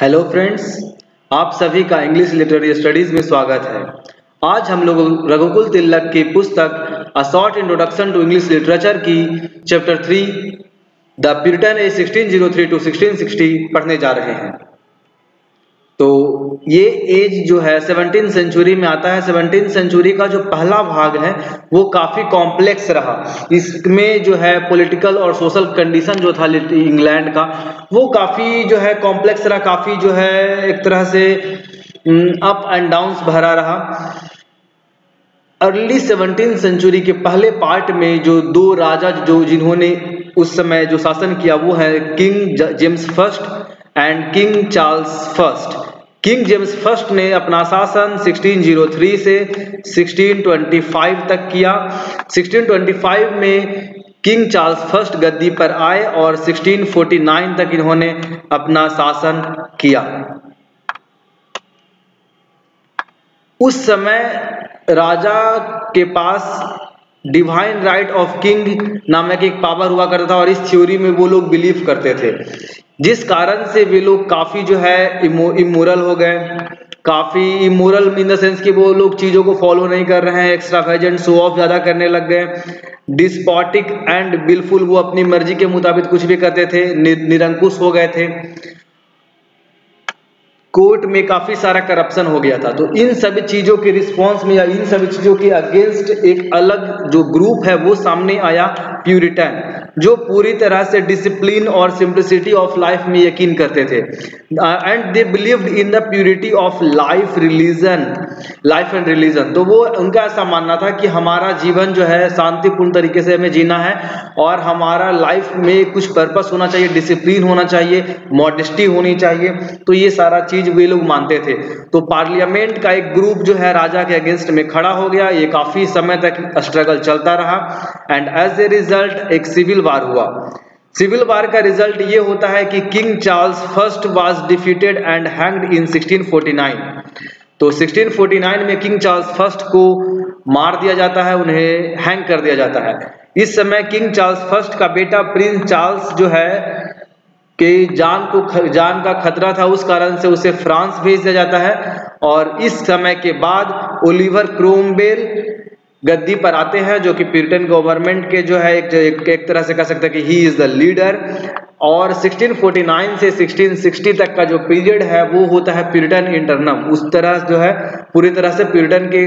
Hello friends, आप सभी का इंग्लिश लिटरेरी स्टडीज में स्वागत है। आज हम लोग रघुकुल तिलक की पुस्तक a short introduction to English literature की chapter 3 the puritan age 1603 to 1660 पढ़ने जा रहे हैं। तो ये एज जो है 17th सेंचुरी में आता है। 17th सेंचुरी का जो पहला भाग है वो काफी कॉम्प्लेक्स रहा। इसमें जो है पॉलिटिकल और सोशल कंडीशन जो था इंग्लैंड का वो काफी जो है कॉम्प्लेक्स रहा, काफी जो है एक तरह से अप एंड डाउन्स भरा रहा। अर्ली 17th सेंचुरी के पहले पार्ट में जो दो राजा जो जिन्होंने उस समय जो शासन किया वो है king James first and king Charles first. King James first ने अपना शासन 1603 से 1625 तक किया। 1625 में किंग चार्ल्स फर्स्ट गद्दी पर आए और 1649 तक इन्होंने अपना शासन किया। उस समय राजा के पास डिवाइन राइट ऑफ किंग नामक एक पावर हुआ करता था और इस थ्योरी में वो लोग बिलीव करते थे, जिस कारण से वे लोग काफी जो है इमोरल हो गए। काफी इमोरल इन द सेंस कि वो लोग चीजों को फॉलो नहीं कर रहे हैं, एक्स्ट्रावेजेंट शो ऑफ ज्यादा करने लग गए, डिस्पोटिक एंड बिलफुल वो अपनी मर्जी के मुताबिक कुछ भी करते थे, निरंकुश हो गए थे। कोर्ट में काफी सारा करप्शन हो गया था। तो इन सभी चीजों के रिस्पॉन्स में या इन सभी चीजों के अगेंस्ट एक अलग जो ग्रुप है वो सामने आया, प्यूरिटन, जो पूरी तरह से डिसिप्लिन और सिंप्लिसिटी ऑफ लाइफ में यकीन करते थे। And they believed in the purity of life and religion. तो वो उनका ऐसा मानना था कि हमारा जीवन जो है शांतिपूर्ण तरीके से हमें जीना है और हमारा लाइफ में कुछ पर्पस होना चाहिए, डिसिप्लिन होना चाहिए, मॉडेस्टी होनी चाहिए। तो ये सारा चीज वे लोग मानते थे। तो पार्लियामेंट का एक ग्रुप जो है राजा के अगेंस्ट में खड़ा हो गया। ये काफी समय तक स्ट्रगल चलता रहा एंड एज ए रिजल्ट एक सिविल वार हुआ। सिविल वार का रिजल्ट ये होता है कि king Charles first was defeated and hanged in 1649। तो 1649 में किंग चार्ल्स फर्स्ट को मार दिया जाता है, उन्हें हैंग कर दिया जाता है। इस समय किंग चार्ल्स फर्स्ट का बेटा प्रिंस चार्ल्स जो है कि जान का खतरा था, उस कारण से उसे फ्रांस भेज दिया जाता है। और इस समय के बाद ओलिवर क्रोमवेल गद्दी पर आते हैं, जो कि प्यूरिटन गवर्नमेंट के जो है एक तरह से कह सकते हैं कि ही इज द लीडर। और 1649 से 1660 तक का जो पीरियड है वो होता है प्यूरिटन इंटरनम। उस तरह जो है पूरी तरह से प्यूरिटन के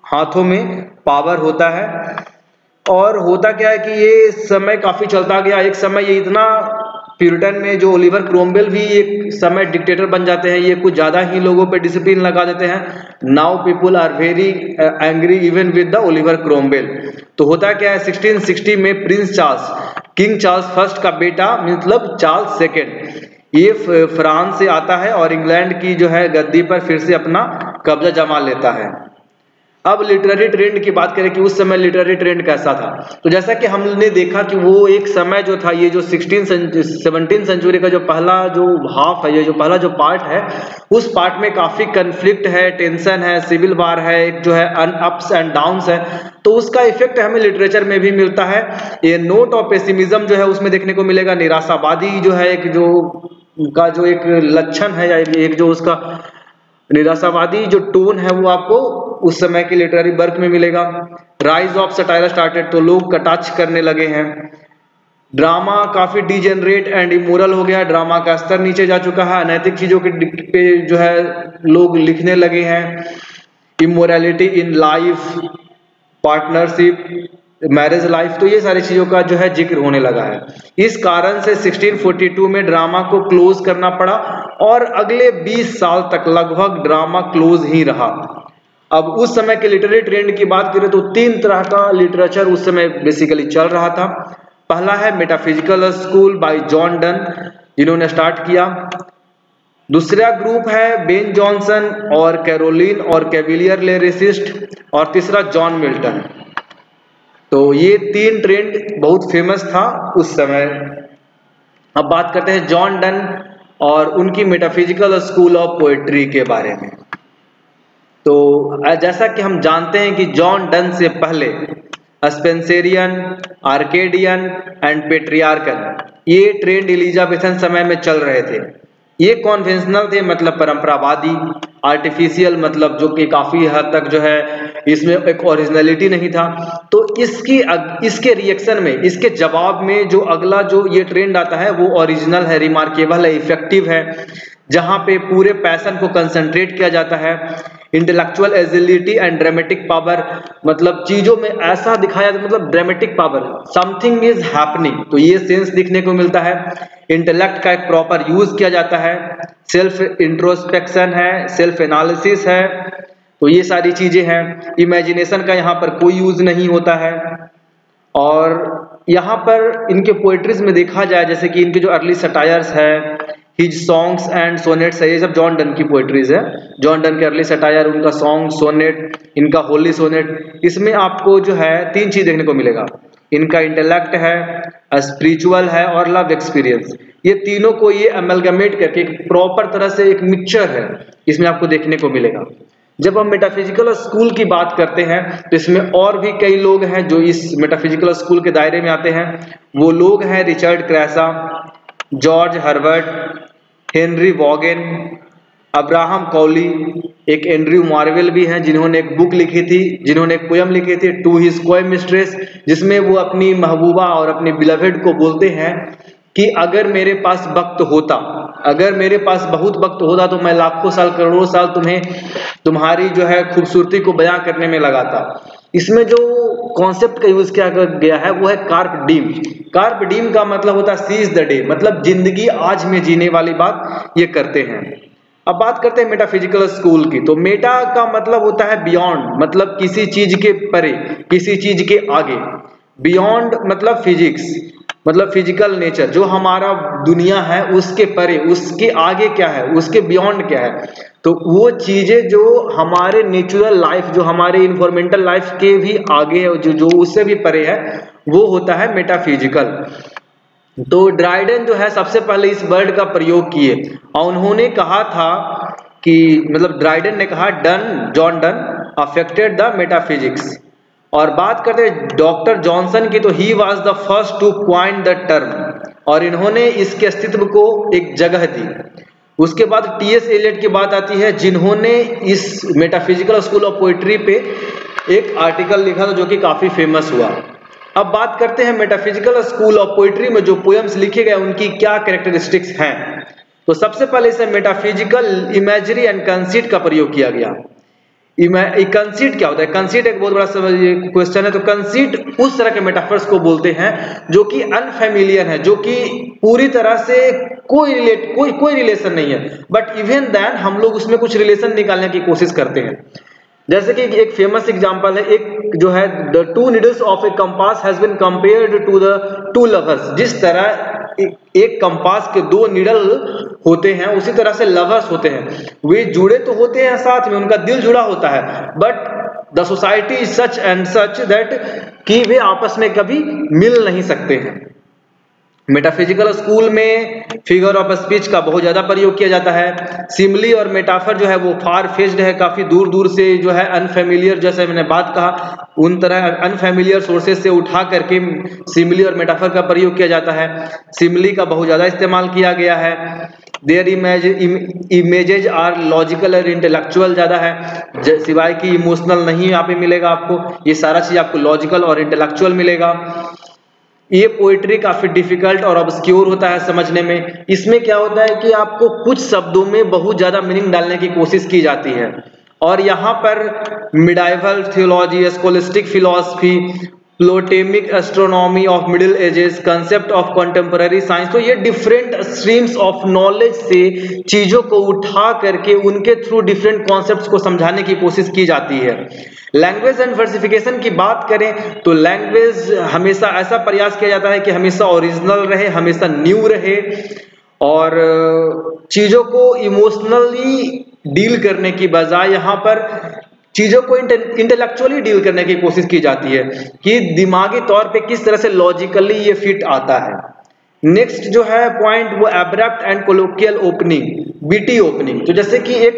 हाथों में पावर होता है। और होता क्या है कि ये समय काफी चलता गया। एक समय ये इतना प्यूरिटन में जो ओलिवर क्रोमवेल भी एक समय डिक्टेटर बन जाते हैं, ये कुछ ज्यादा ही लोगों पे डिसिप्लिन लगा देते हैं। Now people are very angry even with the Oliver Cromwell. तो होता क्या है, 1660 में prince Charles, king Charles first का बेटा मतलब चार्ल्स सेकेंड, ये फ्रांस से आता है और इंग्लैंड की जो है गद्दी पर फिर से अपना कब्जा जमा लेता है। अब लिटरेरी ट्रेंड की बात करें कि उस समय लिटरेरी ट्रेंड कैसा था। तो जैसा कि हमने देखा कि वो एक समय जो था, ये जो 17th सेंचुरी का जो पहला जो हाफ है, ये जो पहला जो पार्ट है, उस पार्ट में काफी कन्फ्लिक्ट है, टेंशन है, सिविल वार है, एक जो है अप्स एंड डाउन्स है। तो उसका इफेक्ट हमें लिटरेचर में भी मिलता है। ये नोट ऑफ पेसिमिज्म जो है उसमें देखने को मिलेगा। निराशावादी जो है एक जो उनका जो एक लक्षण है या एक जो उसका निराशावादी जो टोन है वो आपको उस समय के लिटरेरी वर्क में मिलेगा। राइज ऑफ सटायर स्टार्टेड, तो लोग कटाक्ष करने लगे हैं। ड्रामा काफी डिजेनरेट एंड इमोरल हो गया, ड्रामा का स्तर नीचे जा चुका है, अनैतिक चीजों के पे जो है लोग लिखने लगे हैं। Immorality in life, partnership, marriage life, तो ये सारी चीजों का जो है जिक्र होने लगा है। इस कारण से 1642 में ड्रामा को क्लोज करना पड़ा और अगले 20 साल तक लगभग ड्रामा क्लोज ही रहा। अब उस समय के लिटरेरी ट्रेंड की बात करें तो 3 तरह का लिटरेचर उस समय बेसिकली चल रहा था। पहला है metaphysical school by John Donne, जिन्होंने स्टार्ट किया। दूसरा ग्रुप है बेन जॉनसन और कैरोलिन और कैविलियर लिरिसिस्ट, और तीसरा जॉन मिल्टन। तो ये 3 ट्रेंड बहुत फेमस था उस समय। अब बात करते हैं जॉन डन और उनकी मेटाफिजिकल स्कूल ऑफ पोएट्री के बारे में। तो जैसा कि हम जानते हैं कि जॉन डन से पहले स्पेंसेरियन, आर्केडियन एंड पेट्रियार्कल ये ट्रेंड एलिजाबेथन समय में चल रहे थे। ये कॉन्वेंशनल थे मतलब परंपरावादी, आर्टिफिशियल मतलब जो कि काफी हद तक जो है इसमें एक ओरिजिनलिटी नहीं था। तो इसके रिएक्शन में, इसके जवाब में जो अगला जो ये ट्रेंड आता है वो ओरिजिनल है, रिमार्केबल है, इफेक्टिव है, जहां पे पूरे पैशन को कंसंट्रेट किया जाता है। Intellectual agility and dramatic power, मतलब चीजों में ऐसा दिखाया जाता है, मतलब dramatic power, something is happening, तो ये सेंस दिखने को मिलता है। इंटेलेक्ट का एक प्रॉपर यूज किया जाता है, सेल्फ इंट्रोस्पेक्शन है, सेल्फ एनालिसिस है, तो ये सारी चीजें हैं। इमेजिनेशन का यहाँ पर कोई यूज नहीं होता है। और यहाँ पर इनके पोएट्रीज में देखा जाए, जैसे कि इनके जो अर्ली सटायर्स है, हिज सॉन्ग्स एंड सोनेट्स है, ये सब जॉन डन की पोएट्रीज है। जॉन डन के अर्ली सटायर, उनका सॉन्ग, सोनेट, इनका होली सोनेट, इसमें आपको जो है तीन चीज देखने को मिलेगा। इनका इंटेलेक्ट है, स्पिरिचुअल है और लव एक्सपीरियंस, ये तीनों को ये अमेलगमेट करके एक प्रॉपर तरह से एक मिक्सचर है, इसमें आपको देखने को मिलेगा। जब हम मेटाफिजिकल स्कूल की बात करते हैं तो इसमें और भी कई लोग हैं जो इस मेटाफिजिकल स्कूल के दायरे में आते हैं। वो लोग हैं Richard Crashaw, George Herbert, Henry Vaughan, Abraham Cowley, एक एंड्रयू मार्वेल भी हैं जिन्होंने एक बुक लिखी थी, जिन्होंने एक पोयम लिखी थी टू हिज कोय मिस्ट्रेस, जिसमें वो अपनी महबूबा और अपनी बिलवेड को बोलते हैं कि अगर मेरे पास वक्त होता, अगर मेरे पास बहुत वक्त होता तो मैं लाखों साल करोड़ों साल तुम्हारी जो है खूबसूरती को बयां करने में लगाता। इसमें जो कॉन्सेप्ट का यूज किया गया है वो है कार्प डीम। कार्प डीम का मतलब होता है सीज द डे, मतलब जिंदगी आज में जीने वाली बात ये करते हैं। अब बात करते हैं मेटाफिजिकल स्कूल की, तो मेटा का मतलब होता है बियॉन्ड, मतलब किसी चीज के परे, किसी चीज के आगे। बियॉन्ड मतलब फिजिक्स, मतलब फिजिकल नेचर, जो हमारा दुनिया है उसके परे, उसके आगे क्या है, उसके बियॉन्ड क्या है, तो वो चीजें जो हमारे नेचुरल लाइफ, जो हमारे इन्वायरमेंटल लाइफ के भी आगे है, जो उससे भी परे है, वो होता है मेटाफिजिकल। तो ड्राइडन जो है सबसे पहले इस वर्ड का प्रयोग किए और उन्होंने कहा था कि, मतलब ड्राइडन ने कहा John Donne affected the metaphysics. और बात करते हैं डॉक्टर जॉनसन की, तो he was the first to coin the term, और इन्होंने इसके अस्तित्व को एक जगह दी। उसके बाद टीएस एलियट की बात आती है, जिन्होंने इस मेटाफिजिकल स्कूल ऑफ पोइट्री पे एक आर्टिकल लिखा था जो कि काफी फेमस हुआ। अब बात करते हैं मेटाफिजिकल स्कूल ऑफ पोइट्री में जो पोएम्स लिखे गए उनकी क्या कैरेक्टरिस्टिक्स हैं। तो सबसे पहले इसे मेटाफिजिकल इमेजरी एंड कंसीट का प्रयोग किया गया। कंसीट क्या होता है? कंसीट एक बहुत बड़ा क्वेश्चन है। तो कंसीट उस तरह के मेटाफर्स को बोलते हैं जो कि अनफेमिलियर है, जो कि पूरी तरह से कोई रिलेशन नहीं है, बट इवन देन हम लोग उसमें कुछ रिलेशन निकालने की कोशिश करते हैं। जैसे कि एक फेमस एग्जांपल है, एक जो है the two needles of a compass has been compared to the two lovers. जिस तरह एक कंपास के दो नीडल होते हैं उसी तरह से लवर्स होते हैं, वे जुड़े तो होते हैं साथ में, उनका दिल जुड़ा होता है, but the society is such and such that कि वे आपस में कभी मिल नहीं सकते हैं। मेटाफिजिकल स्कूल में फिगर ऑफ स्पीच का बहुत ज्यादा प्रयोग किया जाता है। सिमली और मेटाफर जो है वो फार फेच्ड है, काफी दूर दूर से जो है अनफेमिलियर, जैसे मैंने बात कहा उन तरह अनफेमिलियर सोर्सेज से उठा करके सिमली और मेटाफर का प्रयोग किया जाता है। सिमली का बहुत ज्यादा इस्तेमाल किया गया है। देयर इमेजेज आर लॉजिकल और इंटेलेक्चुअल ज्यादा है, सिवाय कि इमोशनल नहीं यहाँ पे मिलेगा आपको, ये सारा चीज आपको लॉजिकल और इंटेलेक्चुअल मिलेगा। ये पोइट्री काफी डिफिकल्ट और ऑब्स्क्योर होता है समझने में। इसमें क्या होता है कि आपको कुछ शब्दों में बहुत ज्यादा मीनिंग डालने की कोशिश की जाती है, और यहाँ पर medieval theology, scholastic philosophy, Ptolemaic astronomy of middle ages, concept of contemporary science, तो ये डिफरेंट स्ट्रीम्स ऑफ नॉलेज से चीजों को उठा करके उनके थ्रू डिफरेंट कॉन्सेप्ट्स को समझाने की कोशिश की जाती है। लैंग्वेज एंड वर्सिफिकेशन की बात करें तो लैंग्वेज हमेशा ऐसा प्रयास किया जाता है कि हमेशा ओरिजिनल रहे, हमेशा न्यू रहे, और चीजों को इमोशनली डील करने की बजाय यहाँ पर चीजों को इंटेलेक्चुअली डील करने की कोशिश की जाती है कि दिमागी तौर पे किस तरह से लॉजिकली ये फिट आता है। नेक्स्ट जो है पॉइंट वो abrupt and colloquial opening, BT opening. तो जैसे कि एक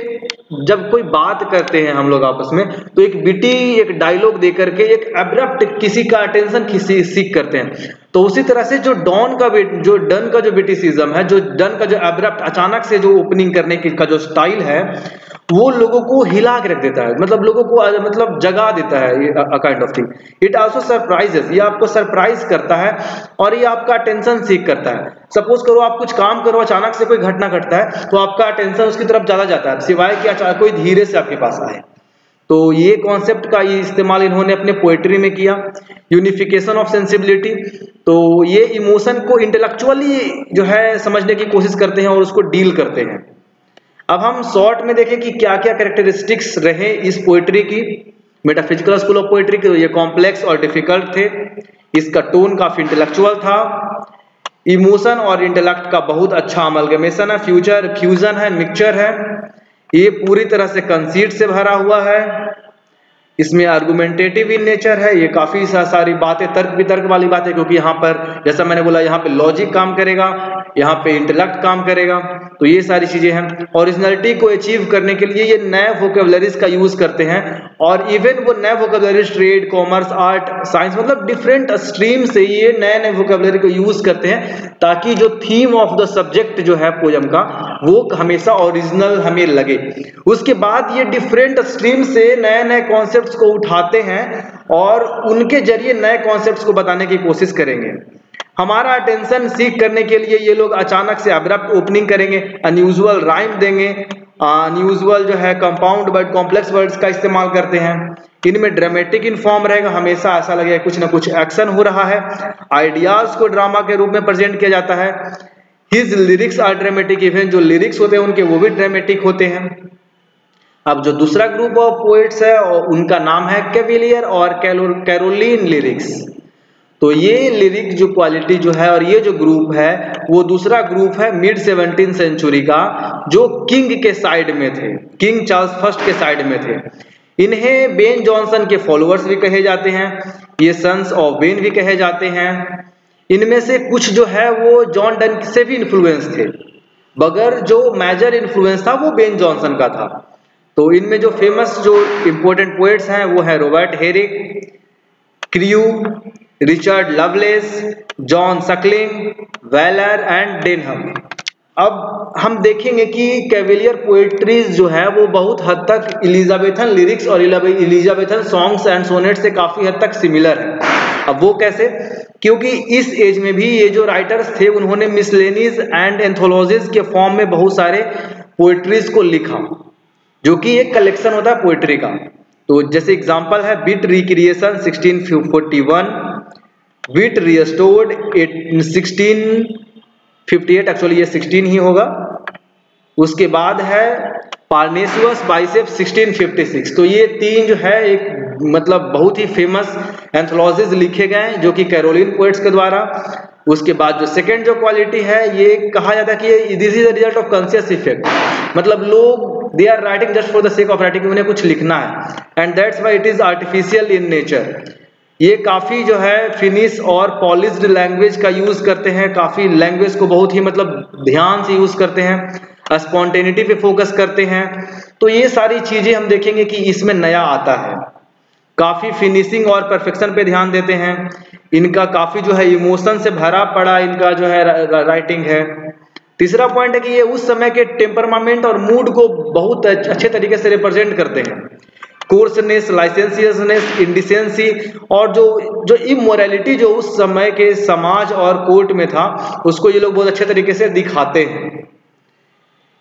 जब कोई बात करते हैं हम लोग आपस में, तो एक बिटी एक डायलॉग दे करके एक एब्रप्ट किसी का अटेंशन सीख करते हैं। तो उसी तरह से जो डन का जो बिटिसिज्म है, जो डन का जो एब्रप्ट अचानक से जो ओपनिंग करने का जो स्टाइल है, वो लोगों को हिला के रख देता है, मतलब लोगों को मतलब जगा देता है, kind of thing. It also surprises, ये आपको सरप्राइज करता है और ये आपका अटेंशन सीख करता है। सपोज करो आप कुछ काम करो, अचानक से कोई घटना घटता है, तो आपका अटेंशन उसकी तरफ ज्यादा जाता है, सिवाय कि अचानक कोई धीरे से आपके पास आए। तो ये कॉन्सेप्ट का ये इस्तेमाल इन्होंने अपने पोएट्री में किया। यूनिफिकेशन ऑफ सेंसिबिलिटी, तो ये इमोशन को इंटेलेक्चुअली जो है समझने की कोशिश करते हैं और उसको डील करते हैं। अब हम शॉर्ट में देखें कि क्या क्या कैरेक्टरिस्टिक्स रहे इस पोएट्री की, मेटाफिजिकल स्कूल ऑफ पोएट्री के। ये कॉम्प्लेक्स और डिफिकल्ट थे, इसका टोन काफी इंटेलेक्चुअल था, इमोशन और इंटेलेक्ट का बहुत अच्छा अमलगमेशन है, फ्यूजन है, मिक्सचर है, ये पूरी तरह से कंसीट से भरा हुआ है, इसमें आर्गुमेंटेटिव इन नेचर है, ये काफी सारी बातें तर्क वितर्क वाली बात है, क्योंकि यहाँ पर जैसा मैंने बोला यहाँ पे लॉजिक काम करेगा, यहाँ पे इंटेलेक्ट काम करेगा, तो ये सारी चीजें हैं। ओरिजिनलिटी को अचीव करने के लिए ये नए वोकेबलरीज का यूज करते हैं, और इवन वो नए vocabularies trade, commerce, art, science, मतलब डिफरेंट स्ट्रीम से ये नए नए वोकेबलरी को यूज करते हैं, ताकि जो थीम ऑफ द सब्जेक्ट जो है पोयम का, वो हमेशा ओरिजिनल हमें लगे। उसके बाद ये डिफरेंट स्ट्रीम से नए नए कॉन्सेप्ट्स को उठाते हैं और उनके जरिए नए कॉन्सेप्ट्स को बताने की कोशिश करेंगे। हमारा अटेंशन सीख करने के लिए ये लोग अचानक से अब्रप्ट ओपनिंग करेंगे, अनयूजुअल राइम देंगे, अनयूजुअल जो है कंपाउंड वर्ड, कॉम्प्लेक्स वर्ड्स का इस्तेमाल करते हैं। इनमें ड्रामेटिक इन फॉर्म रहेगा, हमेशा ऐसा लगेगा कुछ ना कुछ एक्शन हो रहा है। आइडियाज को ड्रामा के रूप में प्रेजेंट किया जाता है। His lyrics are dramatic, even जो लिरिक्स होते हैं उनके वो भी ड्रामेटिक होते हैं। अब जो दूसरा ग्रुप ऑफ पोएट्स है उनका नाम है कैविलियर और कैरोलिन लिरिक्स। तो ये लिरिक जो क्वालिटी जो है और ये जो ग्रुप है, वो दूसरा ग्रुप है मिड 17th सेंचुरी का, जो किंग के साइड में थे, किंग चार्ल्स फर्स्ट के साइड में थे। इन्हें बेन जॉनसन के फॉलोअर्स भी कहे जाते हैं, ये सन्स ऑफ बेन भी कहे जाते हैं। इनमें से कुछ जो है वो जॉन डन से भी इन्फ्लुएंस थे, मगर जो मेजर इन्फ्लुएंस था वो बेन जॉनसन का था। तो इनमें जो फेमस जो इंपॉर्टेंट पोएट्स हैं वो है Robert Herrick, Carew, Richard Lovelace, John Suckling, Waller and Denham. अब हम देखेंगे कि कैविलियर पोएट्रीज जो है वो बहुत हद तक इलिजाबेथन लिरिक्स और इलिजाबेथन सॉन्ग्स एंड सोनेट से काफी हद तक सिमिलर है। अब वो कैसे? क्योंकि इस एज में भी ये जो राइटर्स थे उन्होंने मिसलेनीज एंड एंथोलॉजीज के फॉर्म में बहुत सारे पोएट्रीज को लिखा, जो कि एक कलेक्शन होता है पोएट्री का। तो जैसे एग्जांपल है bit recreation 1641, bit restored 1658, actually ये 16 ही होगा। उसके बाद है पार्नेसियस बाइसेप 1656। तो ये तीन जो है एक मतलब बहुत ही फेमस एंथोलॉजीज लिखे गए जो कि कैरोलिन पोएट्स के द्वारा। उसके बाद जो सेकंड जो क्वालिटी है, ये कहा जाता है कि this is the result of conscious effect, मतलब लोग they are writing just for the sake of writing, उन्हें कुछ लिखना है, and that's why it is artificial in nature. ये काफी जो है फिनिश और पॉलिश्ड लैंग्वेज का यूज करते हैं, काफी लैंग्वेज को बहुत ही मतलब ध्यान से यूज करते हैं, स्पॉन्टेनिटी पे फोकस करते हैं। तो ये सारी चीजें हम देखेंगे कि इसमें नया आता है, काफी फिनिशिंग और परफेक्शन पे ध्यान देते हैं। इनका काफी जो है इमोशन से भरा पड़ा इनका जो है राइटिंग है। तीसरा पॉइंट है कि ये उस समय के टेम्परामेंट और मूड को बहुत अच्छे तरीके से रिप्रेजेंट करते हैं। कोर्सनेस, लाइसेंसियसनेस, इंडिसेंसी और जो इमोरलिटी जो उस समय के समाज और कोर्ट में था, उसको ये लोग बहुत अच्छे तरीके से दिखाते हैं।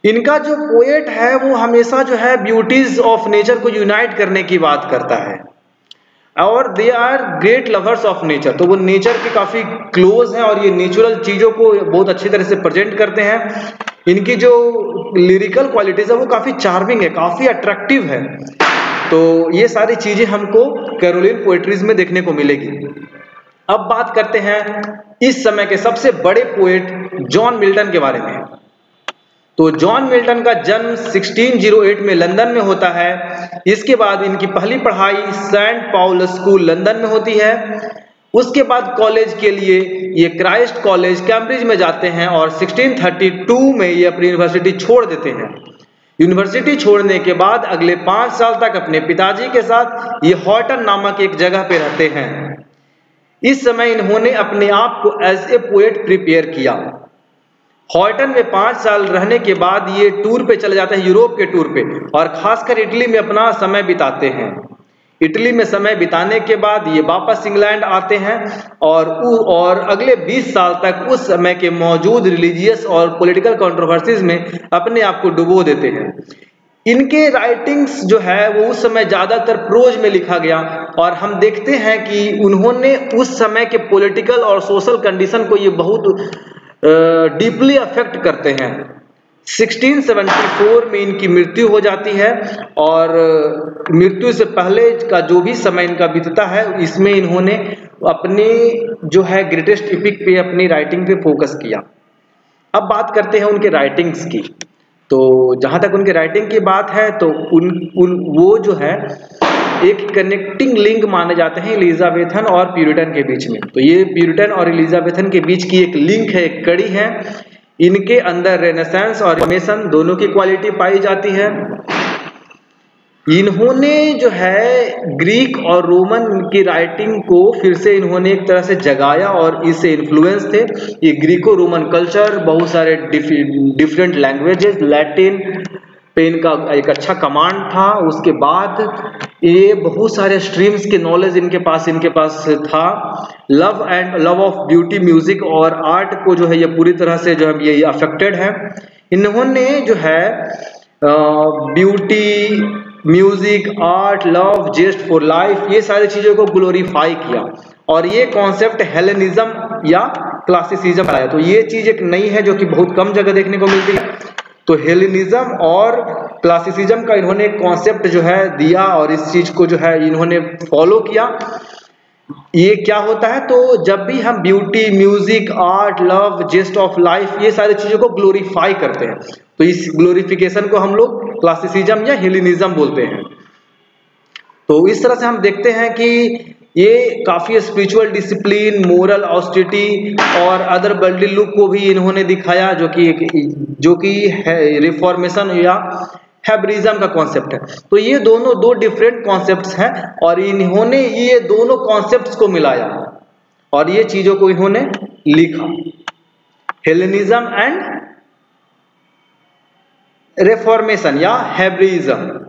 इनका जो पोएट है वो हमेशा जो है ब्यूटीज ऑफ नेचर को यूनाइट करने की बात करता है, और they are great lovers of nature. तो वो नेचर के काफी क्लोज हैं और ये नेचुरल चीजों को बहुत अच्छी तरह से प्रेजेंट करते हैं। इनकी जो लिरिकल क्वालिटीज है वो काफी चार्मिंग है, काफी अट्रैक्टिव है। तो ये सारी चीजें हमको कैरोलिन पोएट्रीज में देखने को मिलेगी। अब बात करते हैं इस समय के सबसे बड़े पोएट जॉन मिल्टन के बारे में। तो जॉन मिल्टन का जन्म 1608 में लंदन में होता है। इसके बाद इनकी पहली पढ़ाई सेंट पाउल स्कूल लंदन में होती है। उसके बाद कॉलेज के लिए ये क्राइस्ट कॉलेज कैम्ब्रिज में जाते हैं और 1632 में ये अपनी यूनिवर्सिटी छोड़ देते हैं। यूनिवर्सिटी छोड़ने के बाद अगले 5 साल तक अपने पिताजी के साथ ये हॉटन नामक एक जगह पे रहते हैं। इस समय इन्होंने अपने आप को एज ए पोएट प्रिपेयर किया। हॉटन में 5 साल रहने के बाद ये टूर पे चले जाते हैं, यूरोप के टूर पे, और खासकर इटली में अपना समय बिताते हैं। इटली में समय बिताने के बाद ये वापस इंग्लैंड आते हैं और अगले 20 साल तक उस समय के मौजूद रिलीजियस और पॉलिटिकल कंट्रोवर्सीज में अपने आप को डुबो देते हैं। इनके राइटिंग्स जो है वो उस समय ज्यादातर प्रोज में लिखा गया, और हम देखते हैं कि उन्होंने उस समय के पॉलिटिकल और सोशल कंडीशन को ये बहुत डीपली अफेक्ट करते हैं। 1674 में इनकी मृत्यु हो जाती है, और मृत्यु से पहले का जो भी समय इनका बीतता है इसमें इन्होंने अपने जो है ग्रेटेस्ट एपिक पे, अपनी राइटिंग पे फोकस किया। अब बात करते हैं उनके राइटिंग्स की। तो जहां तक उनके राइटिंग की बात है तो वो जो है एक कनेक्टिंग लिंक माने जाते हैं एलिजाबेथन और प्यूरिटन के बीच में। तो ये प्यूरिटन और एलिजाबेथन के बीच की एक लिंक है, एक कड़ी है। इनके अंदर रेनेसांस और रिनेसांस दोनों की क्वालिटी पाई जाती है। इन्होंने जो है ग्रीक और रोमन की राइटिंग को फिर से इन्होंने एक तरह से जगाया, और इससे इन्फ्लुएंस थे ये ग्रीको रोमन कल्चर, बहुत सारे डिफरेंट लैंग्वेजेस, लैटिन पे इनका एक अच्छा कमांड था। उसके बाद ये बहुत सारे स्ट्रीम्स के नॉलेज इनके पास था। लव ऑफ ब्यूटी, म्यूजिक और आर्ट को जो है ये पूरी तरह से जो है ये अफेक्टेड है। इन्होंने जो है beauty, music, art, love, zest for life, ये सारी चीजों को ग्लोरीफाई किया, और ये कॉन्सेप्ट हेलेनिज्म या क्लासिसिज्म आया। तो ये चीज एक नई है जो कि बहुत कम जगह देखने को मिलती है। तो हेलेनिज्म और क्लासिसिज्म का इन्होंने एक कॉन्सेप्ट जो है दिया, और इस चीज को जो है इन्होंने फॉलो किया। ये क्या होता है, तो जब भी हम beauty, music, art, love, zest of life, ये सारी चीजों को ग्लोरीफाई करते हैं, तो इस ग्लोरिफिकेशन को हम लोग क्लासिसिज्म या हेलेनिज्म बोलते हैं। तो इस तरह से हम देखते हैं कि ये काफी स्पिरिचुअल डिसिप्लिन, मोरल ऑस्टिटी और अदर वर्ल्डली लुक को भी इन्होंने दिखाया, जो कि रिफॉर्मेशन या हेब्रिज्म का कॉन्सेप्ट है। तो ये दोनों दो डिफरेंट कॉन्सेप्ट्स हैं, और इन्होंने ये दोनों कॉन्सेप्ट्स को मिलाया और ये चीजों को इन्होंने लिखा, हेलेनिज्म एंड रिफॉर्मेशन या हेब्रिज्म।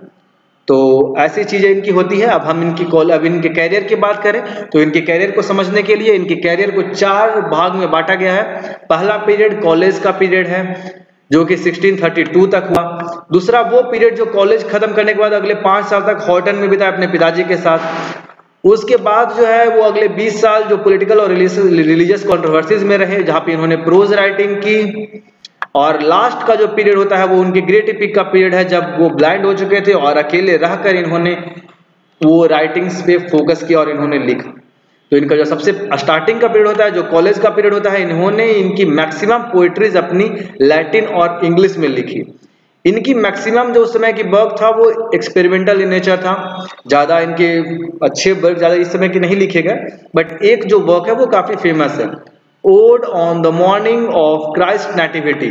तो ऐसी चीजें इनकी होती है। अब हम इनके कैरियर की बात करें तो इनके कैरियर को समझने के लिए इनके कैरियर को 4 भाग में बांटा गया है। पहला पीरियड कॉलेज का पीरियड है जो कि 1632 तक हुआ। दूसरा वो पीरियड जो कॉलेज खत्म करने के बाद अगले 5 साल तक हॉटन में बिताया अपने पिताजी के साथ। उसके बाद जो है वो अगले 20 साल जो पॉलिटिकल और रिलीजियस कंट्रोवर्सीज में रहे, जहां पे इन्होंने प्रोज राइटिंग की। और लास्ट का जो पीरियड होता है वो उनके ग्रेट एपिक का पीरियड है, जब वो ब्लाइंड हो चुके थे और अकेले रहकर इन्होंने वो राइटिंग्स पे फोकस किया और इन्होंने लिखा। तो इनका जो सबसे स्टार्टिंग का पीरियड होता है, जो कॉलेज का पीरियड होता है, इन्होंने इनकी मैक्सिमम पोएट्रीज अपनी लैटिन और इंग्लिश में लिखी। इनकी मैक्सिमम जो उस समय की वर्क था वो एक्सपेरिमेंटल इन नेचर था, ज्यादा इनके अच्छे वर्क ज्यादा इस समय के नहीं लिखे गए, बट एक जो वर्क है वो काफी फेमस है, ode on the morning of Christ nativity,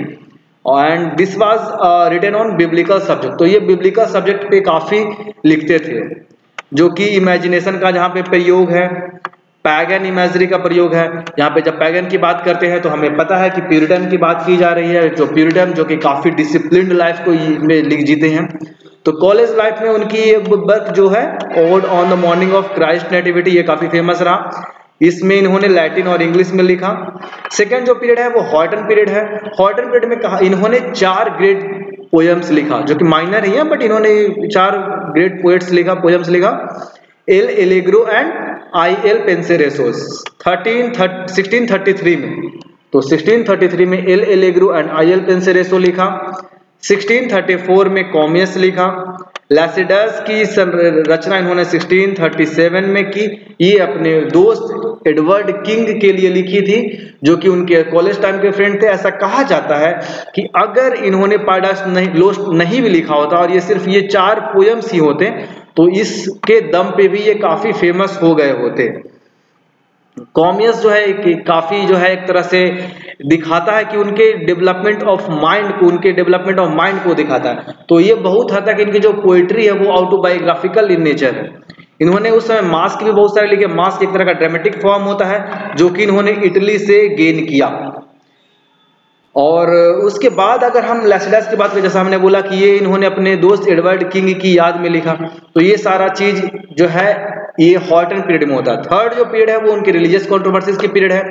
and this was written on biblical subject. तो ये बिब्लिकल सब्जेक्ट पे काफी लिखते थे, जो कि इमेजिनेशन का जहाँ पे प्रयोग है, पैगन इमेजरी का प्रयोग है। यहाँ पे जब पैगन की बात करते हैं तो हमें पता है कि प्यूरिटन की बात की जा रही है, जो प्यूरिटन जो कि काफी डिसिप्लिन्ड लाइफ को में लिख जीते हैं। तो कॉलेज लाइफ में उनकी ये वर्क जो है ode on the morning of Christ nativity, ये काफी फेमस रहा। इसमें इन्होंने लैटिन और इंग्लिश में लिखा। सेकेंड जो पीरियड है वो हॉटन पीरियड है। हॉटन पीरियड में कहा इन्होंने 4 ग्रेट पोएम्स लिखा, जो कि माइनर ही है, बट इन्होंने 4 ग्रेट पोएट्स लिखा, पोएम्स लिखा। L'Allegro and Il Penseroso 1633 में। तो 1633 में L'Allegro and Il Penseroso लिखा। 1634 में कॉमियस लिखा। लैसिडस की रचना इन्होंने 1637 में की। ये अपने दोस्त एडवर्ड किंग के लिए लिखी थी, जो कि उनके कॉलेज टाइम के फ्रेंड थे। ऐसा कहा जाता है कि अगर इन्होंने पैराडाइस लोस्ट नहीं भी लिखा होता और ये सिर्फ ये 4 पोएम्स ही होते, तो इसके दम पे भी ये काफी फेमस हो गए होते। कॉमियस जो है काफी जो है एक तरह से दिखाता है कि उनके डेवलपमेंट ऑफ माइंड को दिखाता है। तो ये बहुत हद तक इनकी जो पोएट्री है वो ऑटोबायोग्राफिकल इन नेचर है। इन्होंने उस समय मास्क भी बहुत सारे लिखे। मास्क एक तरह का ड्रामेटिक फॉर्म होता है जो कि इन्होंने इटली से गेन किया। और उसके बाद अगर हम लैसिडस की बात करें, जैसा हमने बोला कि ये इन्होंने अपने दोस्त एडवर्ड किंग की याद में लिखा, तो ये सारा चीज जो है ये हॉटन पीरियड में होता है। थर्ड जो पीरियड है वो उनके रिलीजियस कंट्रोवर्सीज की पीरियड है।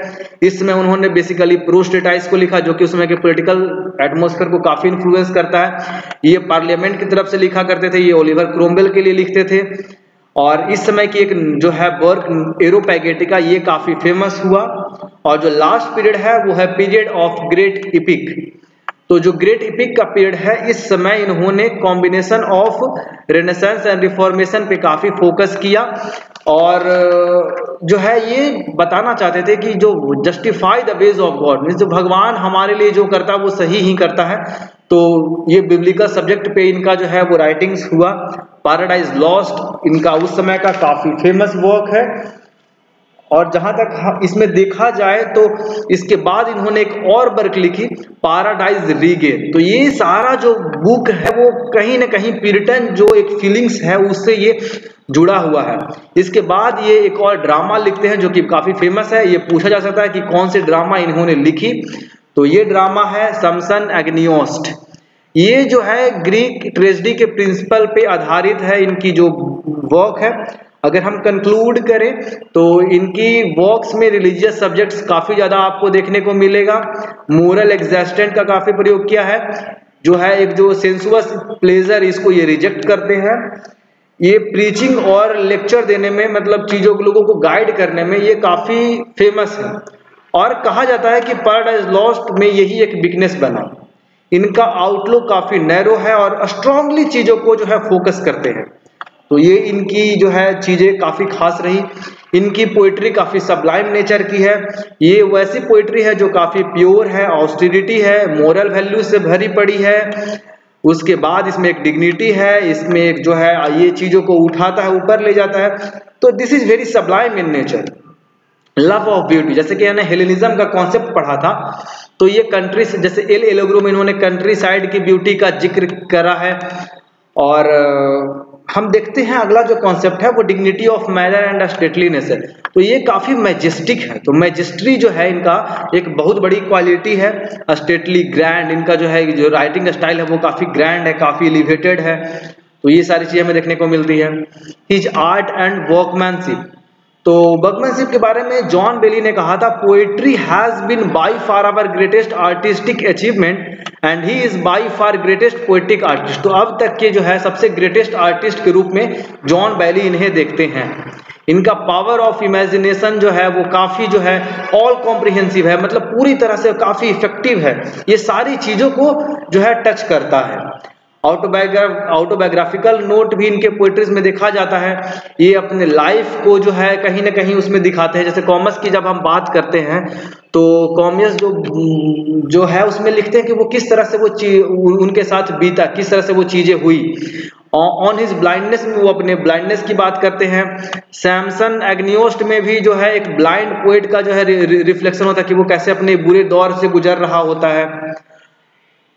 इसमें उन्होंने बेसिकली प्रोस्टेटाइज को लिखा जो कि उस समय के पॉलिटिकल एटमॉस्फेयर को काफी इन्फ्लुएंस करता है। ये पार्लियामेंट की तरफ से लिखा करते थे, ये ओलिवर क्रोमवेल के लिए लिखते थे। और इस समय की एक जो है वर्क एरोपैगेटिका, ये काफी फेमस हुआ। और जो लास्ट पीरियड है वो है पीरियड ऑफ ग्रेट इपिक। तो जो ग्रेट इपिक का पीरियड है, इस समय इन्होंने combination of renaissance and reformation पे काफी फोकस किया। और जो है ये बताना चाहते थे कि जो justify the ways of God, means जो भगवान हमारे लिए जो करता है वो सही ही करता है। तो ये बिब्लिकल सब्जेक्ट पे इनका जो है वो राइटिंग्स हुआ। पैराडाइज लॉस्ट इनका उस समय का काफी फेमस वर्क है। और जहां तक इसमें देखा जाए तो इसके बाद इन्होंने एक और वर्क लिखी, पैराडाइज रीगेन। तो ये सारा जो बुक है वो कहीं ना कहीं प्यूरिटन जो एक फीलिंग्स है उससे ये जुड़ा हुआ है। इसके बाद ये एक और ड्रामा लिखते हैं जो कि काफी फेमस है। ये पूछा जा सकता है कि कौन सी ड्रामा इन्होंने लिखी, तो ये ड्रामा है समसन एग्नियोस्ट। ये जो है ग्रीक ट्रेजेडी के प्रिंसिपल पे आधारित है इनकी जो वर्क है। अगर हम कंक्लूड करें तो इनकी वर्क्स में रिलीजियस सब्जेक्ट्स काफी ज्यादा आपको देखने को मिलेगा। मोरल एग्जिस्टेंट का काफी प्रयोग किया है, जो है एक जो सेंसुअस प्लेजर, इसको ये रिजेक्ट करते हैं। ये प्रीचिंग और लेक्चर देने में, मतलब चीजों को लोगों को गाइड करने में ये काफी फेमस है। और कहा जाता है कि पैराडाइज लॉस्ट में यही एक वीकनेस बना। इनका आउटलुक काफी नैरो है और स्ट्रांगली चीजों को जो है फोकस करते हैं। तो ये इनकी जो है चीजें काफी खास रही। इनकी पोइट्री काफी सबलाइम नेचर की है। ये वैसी पोइट्री है जो काफी प्योर है, ऑस्टेरिटी है, मोरल वैल्यू से भरी पड़ी है। उसके बाद इसमें एक डिग्निटी है, इसमें एक जो है ये चीजों को उठाता है, ऊपर ले जाता है। तो this is very Sublime in nature. Love of beauty, जैसे कि मैंने हेलेनिज्म का कॉन्सेप्ट पढ़ा था, तो ये कंट्री, जैसे एल एलोग्रो में इन्होंने कंट्री साइड की ब्यूटी का जिक्र करा है। और हम देखते हैं अगला जो कॉन्सेप्ट है वो डिग्निटी ऑफ मैनर एंड स्टेटलीनेस है। तो ये काफी मैजेस्टिक है। तो मैजेस्ट्री जो है इनका एक बहुत बड़ी क्वालिटी है। स्टेटली, ग्रैंड, इनका जो है जो राइटिंग स्टाइल है वो काफी ग्रैंड है, काफी एलिवेटेड है। तो ये सारी चीजें हमें देखने को मिलती है। हिज आर्ट एंड वर्कमैनशिप, तो वर्कमैनशिप के बारे में जॉन बेली ने कहा था, poetry has been by far our greatest artistic achievement and he is by far greatest poetic artist. तो अब तक के जो है सबसे ग्रेटेस्ट आर्टिस्ट के रूप में जॉन बेली इन्हें देखते हैं। इनका पावर ऑफ इमेजिनेशन जो है वो काफी जो है ऑल कॉम्प्रिहेंसिव है, मतलब पूरी तरह से काफी इफेक्टिव है। ये सारी चीजों को जो है टच करता है। ऑटोबायोग्राफिकल नोट भी इनके पोएट्रीज में देखा जाता है। ये अपने लाइफ को जो है कहीं ना कहीं उसमें दिखाते हैं। जैसे कॉमर्स की जब हम बात करते हैं तो कॉमर्स जो है उसमें लिखते हैं कि वो किस तरह से वो उनके साथ बीता, किस तरह से वो चीजें हुई। ऑन हिज ब्लाइंडनेस में वो अपने ब्लाइंडनेस की बात करते हैं। सैमसन एग्नियोस्ट में भी जो है एक ब्लाइंड पोएट का जो है रिफ्लेक्शन होता है कि वो कैसे अपने बुरे दौर से गुजर रहा होता है।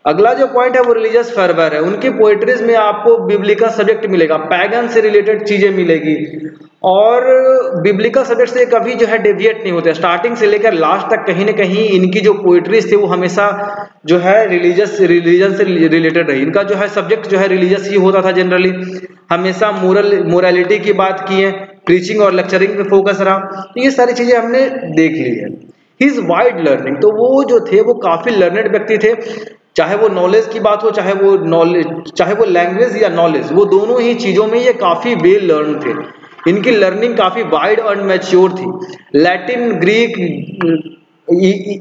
अगला जो पॉइंट है वो रिलीजियस फर्वर है। उनकी पोएट्रीज में आपको बिब्लिकल सब्जेक्ट मिलेगा, पैगन से रिलेटेड चीजें मिलेगी। और बिब्लिकल सब्जेक्ट से कभी जो है डेविएट नहीं होते। स्टार्टिंग से लेकर लास्ट तक कहीं ना कहीं इनकी जो पोएट्रीज थी वो हमेशा जो है रिलीजन से रिलेटेड रही। इनका जो है सब्जेक्ट जो है रिलीजियस ही होता था जनरली। हमेशा मोरालिटी की बात की है, प्रीचिंग और लेक्चरिंग पे फोकस रहा। तो ये सारी चीजें हमने देख ली है। हिज वाइड लर्निंग, तो वो जो थे वो काफी लर्नेड व्यक्ति थे। चाहे वो नॉलेज की बात हो, चाहे वो लैंग्वेज या नॉलेज, वो दोनों ही चीजों में ये काफी वेल लर्न थे। इनकी लर्निंग काफी वाइड और मैच्योर थी। Latin, Greek,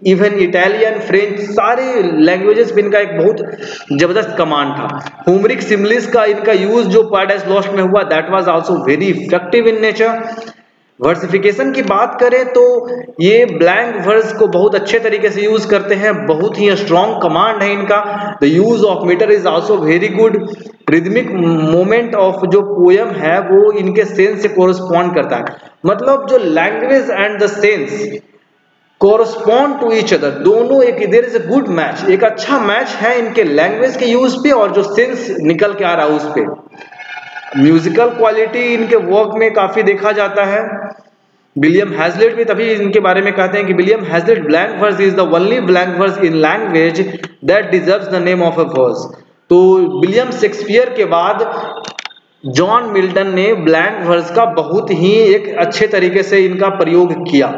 even Italian, French, सारे लैंग्वेजेस पे इनका एक बहुत जबरदस्त कमांड था। होमरिक सिमिलिस का इनका यूज जो पैराडाइज लॉस्ट में हुआ, that was also very effective in nature. Versification की बात करें तो ये ब्लैंक वर्स को बहुत अच्छे तरीके से यूज करते हैं, बहुत ही स्ट्रॉन्ग कमांड है इनका। The use of meter is also very good. Rhythmic moment of जो पोयम है वो इनके सेंस से कोरस्पॉन्ड करता है। मतलब जो language and the sense correspond to each other, दोनों एक there is a good match, एक अच्छा मैच है इनके लैंग्वेज के यूज पे और जो सेंस निकल के आ रहा है उस पे। म्यूजिकल क्वालिटी इनके वर्क में काफी देखा जाता है। विलियम हैजलिट भी तभी इनके बारे में कहते हैं कि William Hazlitt blank verse is the only blank verse in language that deserves the name of a verse. तो विलियम शेक्सपियर के बाद जॉन मिल्टन ने ब्लैंक वर्स का बहुत ही एक अच्छे तरीके से इनका प्रयोग किया।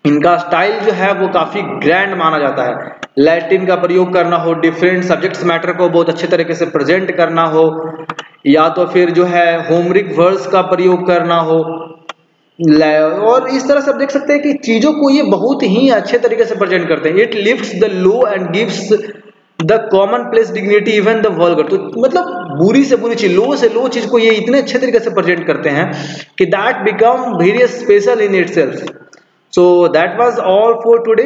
इनका स्टाइल जो है वो काफी ग्रैंड माना जाता है। लैटिन का प्रयोग करना हो, डिफरेंट सब्जेक्ट्स मैटर को बहुत अच्छे तरीके से प्रेजेंट करना हो, या तो फिर जो है होमरिक वर्स का प्रयोग करना हो, और इस तरह से आप देख सकते हैं कि चीजों को ये बहुत ही अच्छे तरीके से प्रेजेंट करते हैं। It lifts the low and gives the common place dignity even the vulgar. तो मतलब बुरी से बुरी चीज, लो से लो चीज को ये इतने अच्छे तरीके से प्रेजेंट करते हैं कि that become very special in itself. So that was all for today.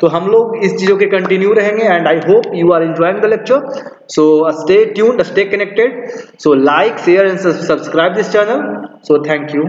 तो हम लोग इस चीजों के कंटिन्यू रहेंगे and I hope you are enjoying the lecture. So stay tuned, stay connected. So like, share and subscribe this channel. So thank you.